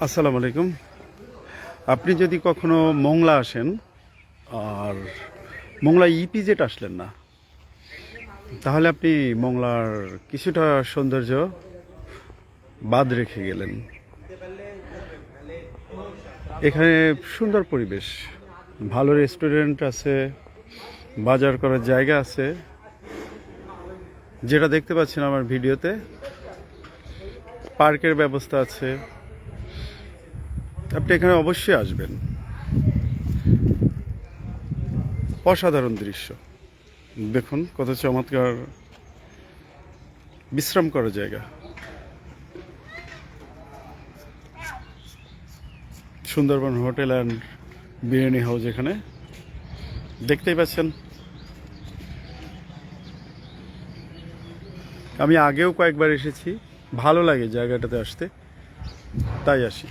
আসসালামু আলাইকুম। আপনি যদি কখনো মোংলা আসেন আর মোংলা ইপিজেড আসলেন না, তাহলে আপনি মোংলার কিছুটা সৌন্দর্য বাদ রেখে গেলেন। এখানে সুন্দর পরিবেশ, ভালো রেস্টুরেন্ট আছে, বাজার করার জায়গা আছে, যেটা দেখতে পাচ্ছেন আমার ভিডিওতে। পার্কের ব্যবস্থা আছে। আপনি এখানে অবশ্যই আসবেন। অসাধারণ দৃশ্য দেখুন, কত চমৎকার বিশ্রাম করার জায়গা। Sundarban hotel and biryani house এখানে দেখতেই পাচ্ছেন। আমি আগেও কয়েকবার এসেছি, ভালো লাগে জায়গাটাতে আসতে, তাই আসি।